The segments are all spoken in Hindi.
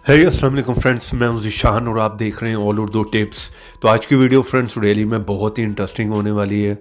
है अस्सलाम वालेकुम फ्रेंड्स, मैं हूं ज़ीशान और आप देख रहे हैं ऑल उर्दू टिप्स। तो आज की वीडियो फ्रेंड्स रियली में बहुत ही इंटरेस्टिंग होने वाली है।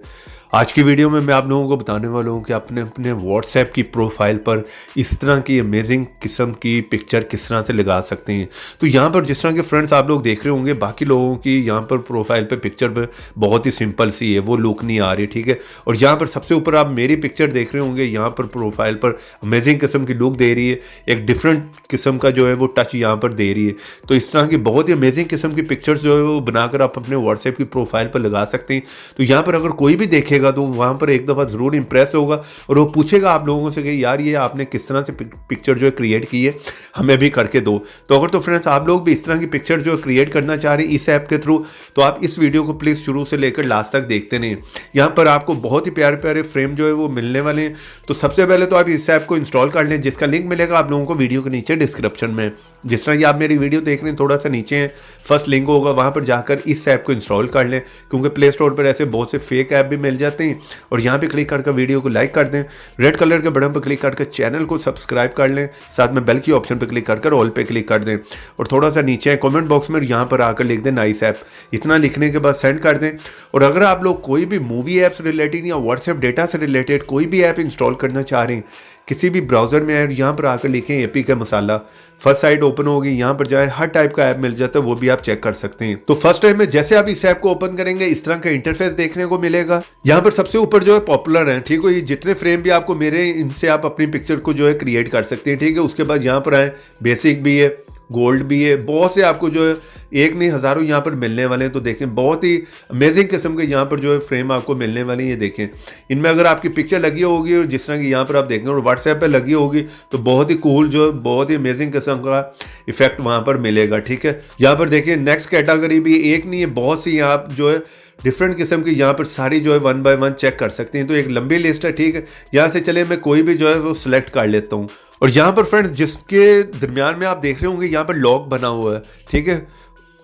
आज की वीडियो में मैं आप लोगों को बताने वाला हूं कि अपने अपने व्हाट्सएप की प्रोफाइल पर इस तरह की अमेजिंग किस्म की पिक्चर किस तरह से लगा सकते हैं। तो यहाँ पर जिस तरह के फ्रेंड्स आप लोग देख रहे होंगे, बाकी लोगों की यहाँ पर प्रोफाइल पर पिक्चर पर बहुत ही सिंपल सी है, वो लुक नहीं आ रही, ठीक है। और यहाँ पर सबसे ऊपर आप मेरी पिक्चर देख रहे होंगे, यहाँ पर प्रोफाइल पर अमेजिंग किस्म की लुक दे रही है, एक डिफरेंट किस्म का जो है वो टच यहाँ पर दे रही है। तो इस तरह की बहुत ही अमेजिंग किस्म की पिक्चर्स जो है वो बनाकर आप अपने व्हाट्सएप की प्रोफाइल पर लगा सकते हैं। तो यहाँ पर अगर कोई भी देखेगा तो वहाँ पर एक दफ़ा ज़रूर इंप्रेस होगा और वो पूछेगा आप लोगों से कि यार ये आपने किस तरह से पिक्चर जो है क्रिएट की है, हमें भी करके दो। तो अगर तो फ्रेंड्स आप लोग भी इस तरह की पिक्चर जो क्रिएट करना चाह रहे हैं इस ऐप के थ्रू, तो आप इस वीडियो को प्लीज़ शुरू से लेकर लास्ट तक देखते नहीं। यहाँ पर आपको बहुत ही प्यारे प्यारे फ्रेम जो है वो मिलने वाले हैं। तो सबसे पहले तो आप इस ऐप को इंस्टॉल कर लें, जिसका लिंक मिलेगा आप लोगों को वीडियो के नीचे डिस्क्रिप्शन में। जिस तरह कि आप मेरी वीडियो देख रहे हैं, थोड़ा सा नीचे है फर्स्ट लिंक होगा, वहाँ पर जाकर इस ऐप को इंस्टॉल कर लें, क्योंकि प्ले स्टोर पर ऐसे बहुत से फेक ऐप भी मिल जाते हैं। और यहाँ पे क्लिक करके वीडियो को लाइक कर दें, रेड कलर के बटन पर क्लिक करके चैनल को सब्सक्राइब कर लें, साथ में बेल की ऑप्शन पर क्लिक कर ऑल पे क्लिक कर दें। और थोड़ा सा नीचे कमेंट बॉक्स में यहाँ पर आकर लिख दें नाइस ऐप। इतना लिखने के बाद सेंड कर दें। और अगर आप लोग कोई भी मूवी ऐप्स रिलेटेड या व्हाट्सएप डेटा से रिलेटेड कोई भी ऐप इंस्टॉल करना चाह रहे हैं, किसी भी ब्राउज़र में आए, यहाँ पर आकर लिखें एपी का मसाला, फर्स्ट साइट ओपन होगी, यहाँ पर जाए, हर टाइप का ऐप मिल जाता है, वो भी आप चेक कर सकते हैं। तो फर्स्ट टाइम में जैसे आप इस ऐप को ओपन करेंगे इस तरह का इंटरफेस देखने को मिलेगा। यहाँ पर सबसे ऊपर जो है पॉपुलर है, ठीक है, ये जितने फ्रेम भी आपको मेरे, इनसे आप अपनी पिक्चर को जो है क्रिएट कर सकते हैं, ठीक है। उसके बाद यहाँ पर आए, बेसिक भी है, गोल्ड भी है, बहुत से आपको जो है एक नहीं हज़ारों यहाँ पर मिलने वाले हैं। तो देखें बहुत ही अमेजिंग किस्म के यहाँ पर जो है फ्रेम आपको मिलने वाले हैं। ये देखें, इनमें अगर आपकी पिक्चर लगी होगी और जिस तरह की यहाँ पर आप देखेंगे और व्हाट्सएप पे लगी होगी, तो बहुत ही कूल जो है बहुत ही अमेजिंग किस्म का इफेक्ट वहाँ पर मिलेगा, ठीक है। यहाँ पर देखिए नेक्स्ट कैटेगरी भी एक नहीं है, बहुत सी आप जो है डिफरेंट किस्म की यहाँ पर सारी जो है 1 बाय 1 चेक कर सकते हैं। तो एक लंबी लिस्ट है, ठीक है। यहाँ से चले मैं कोई भी जो है वो सिलेक्ट कर लेता हूँ। और यहाँ पर फ्रेंड्स जिसके दरमियान में आप देख रहे होंगे यहाँ पर लॉक बना हुआ है, ठीक है,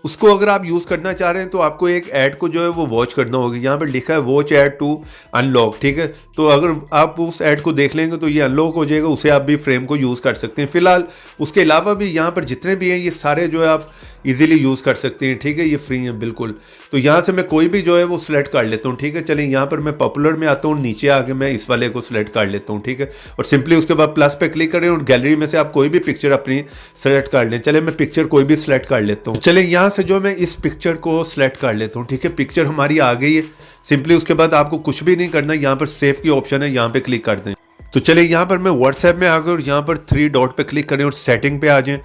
उसको अगर आप यूज़ करना चाह रहे हैं तो आपको एक ऐड को जो है वो वॉच करना होगा। यहाँ पर लिखा है वॉच ऐड टू अनलॉक, ठीक है। तो अगर आप उस ऐड को देख लेंगे तो ये अनलॉक हो जाएगा, उसे आप भी फ्रेम को यूज़ कर सकते हैं। फिलहाल उसके अलावा भी यहाँ पर जितने भी हैं ये सारे जो है आप इजीली यूज़ कर सकते हैं, ठीक है, ये फ्री है बिल्कुल। तो यहाँ से मैं कोई भी जो है वो सिलेक्ट कर लेता हूँ, ठीक है। चलिए यहाँ पर मैं पॉपुलर में आता हूँ, नीचे आके मैं इस वाले को सिलेक्ट कर लेता हूँ, ठीक है। और सिंपली उसके बाद प्लस पे क्लिक करें और गैलरी में से आप कोई भी पिक्चर अपनी सेलेक्ट कर लें। चले मैं पिक्चर कोई भी सिलेक्ट कर लेता हूँ। चले यहाँ से जो मैं इस पिक्चर को सिलेक्ट कर लेता हूँ, ठीक है। पिक्चर हमारी आ गई है। सिंपली उसके बाद आपको कुछ भी नहीं करना, यहाँ पर सेव की ऑप्शन है, यहाँ पे क्लिक कर दें। तो चलिए यहाँ पर मैं व्हाट्सएप में आ गए और यहाँ पर 3 डॉट पे क्लिक करें और सेटिंग पे आ जाएं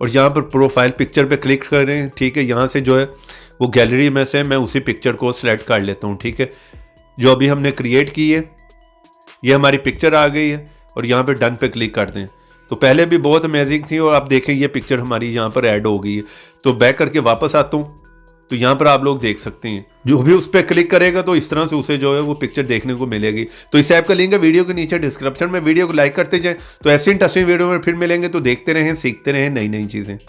और यहाँ पर प्रोफाइल पिक्चर पे क्लिक करें, ठीक है। यहाँ से जो है वो गैलरी में से मैं उसी पिक्चर को सिलेक्ट कर लेता हूँ, ठीक है, जो अभी हमने क्रिएट की है। ये हमारी पिक्चर आ गई है और यहाँ पर डन पे क्लिक कर दें। तो पहले भी बहुत अमेजिंग थी और आप देखें ये पिक्चर हमारी यहाँ पर ऐड हो गई है। तो बैक करके वापस आता हूँ, तो यहाँ पर आप लोग देख सकते हैं जो भी उस पर क्लिक करेगा तो इस तरह से उसे जो है वो पिक्चर देखने को मिलेगी। तो इस ऐप का लिंक है वीडियो के नीचे डिस्क्रिप्शन में। वीडियो को लाइक करते जाएं। तो ऐसी इंटरेस्टिंग वीडियो में फिर मिलेंगे। तो देखते रहें, सीखते रहें नई नई चीज़ें।